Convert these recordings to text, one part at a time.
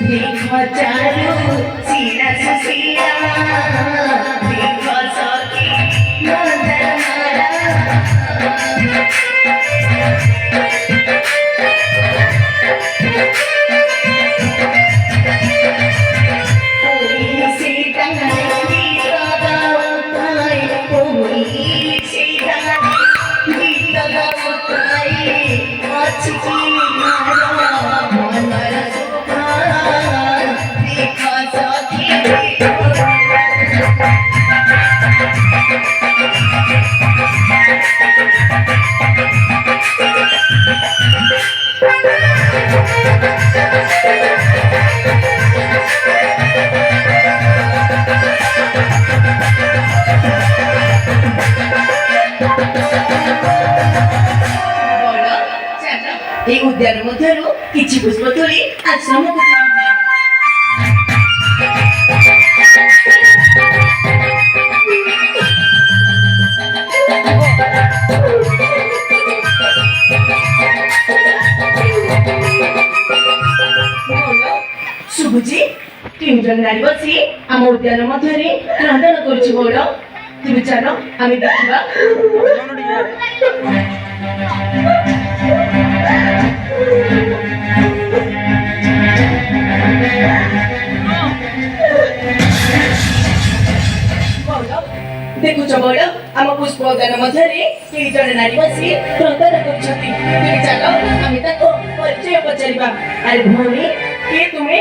देखो चारू सीना सुसिया देखो सखी नंदन कोई सीता गीत गावताई कोई सीता गीत गावताई अचकी मारा मनर सुखा देखो सखी এই উদ্যান মধ্যরু কিছু পুষ্প তুলি আশ্রমକୁ শুভুজি তিনজন নারী বসি ଆମ ଉଦ୍ୟାନ ମଧ୍ୟରେ କ୍ରନ୍ଦନ କରୁଛି ବଡ଼ ତୁମେ ଚାଲ ଆମେ ଦେଖିବା ଦେଖୁଛ ବଡ଼ ଆମ ପୁଷ୍ପ ଉଦ୍ୟାନ ମଧ୍ୟରେ କେହି ଜଣେ ନାରୀ ବସି କ୍ରନ୍ଦନ କରୁଛନ୍ତି ତୁମେ ଚାଲ ଆମେ ତାକୁ ପରିଚୟ ପଚାରିବା ଆରେ ଭଉଣୀ କିଏ ତୁମେ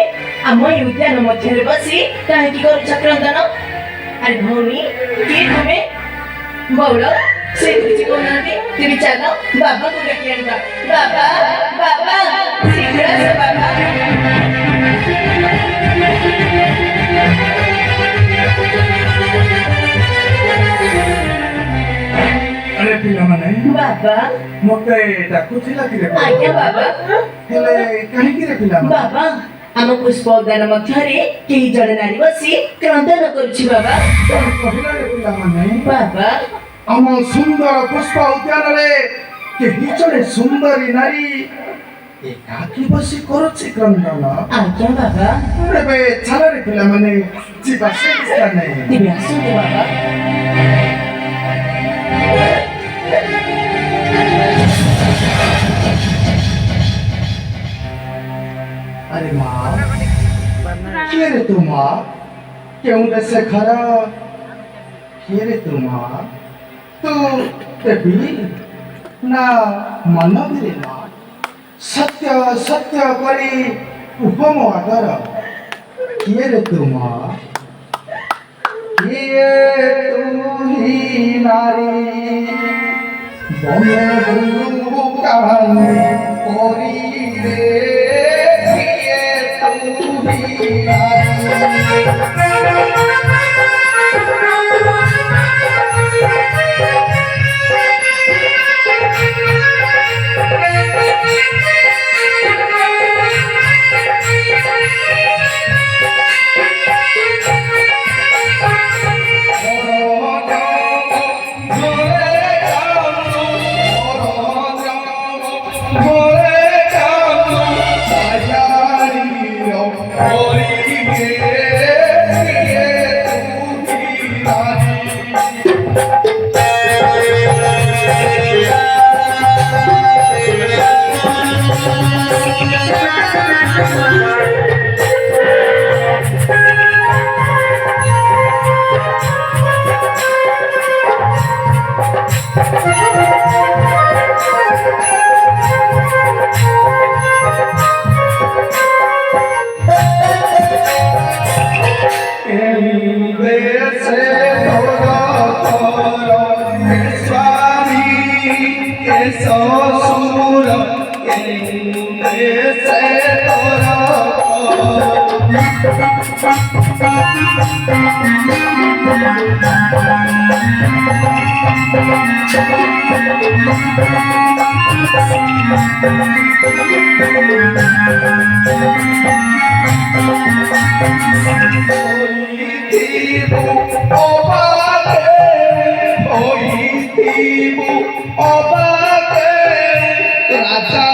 ଆମ ଏ ଉଦ୍ୟାନ ମଧ୍ୟରେ ବସି କାହିଁକି କରୁଛ କ୍ରନ୍ଦନ ଆରେ ଭଉଣୀ କିଏ ତୁମେ ବଉଳ ସେ କିଛି କହୁନାହାନ୍ତି ତୁମେ ଚାଲ ବାବାଙ୍କୁ ଡାକି ଆଣିବା ବାବା ବାବା ଶୀଘ୍ର ଆସ ବାବା अरे पिला माने बाबा मते डाकुथिला कि रे आज्ञा बाबा हेले काहे कि रे पिला माने बाबा ଆମ ପୁଷ୍ପ ଉଦ୍ୟାନ ମଧ୍ୟରେ କେହି ଜଣେ ନାରୀ ବସି କ୍ରନ୍ଦନ କରୁଛି ବାବା କହିଲା रे पिला माने ବାବା ଆମ ସୁନ୍ଦର ପୁଷ୍ପ ଉଦ୍ୟାନରେ କେହି ଜଣେ ସୁନ୍ଦରୀ ନାରୀ ଏକାକି ବସି କରୁଛି କ୍ରନ୍ଦନ ଆଜ୍ଞା ବାବା ଏବେ ଚାଲରେ ପିଲାମାନେ ଯିବା ସେ ସ୍ଥାନେ ତେବେ ଆସନ୍ତୁ ବାବା अरे माँ किए रे तू माँ क्यों ऐसे खरा किए रे तू माँ तू तेबी ना मानव रे माँ सत्य सत्य करी उपम आदर किए रे तू माँ किए तू ही नारी बने बुलु कहानी कोरी रे राजा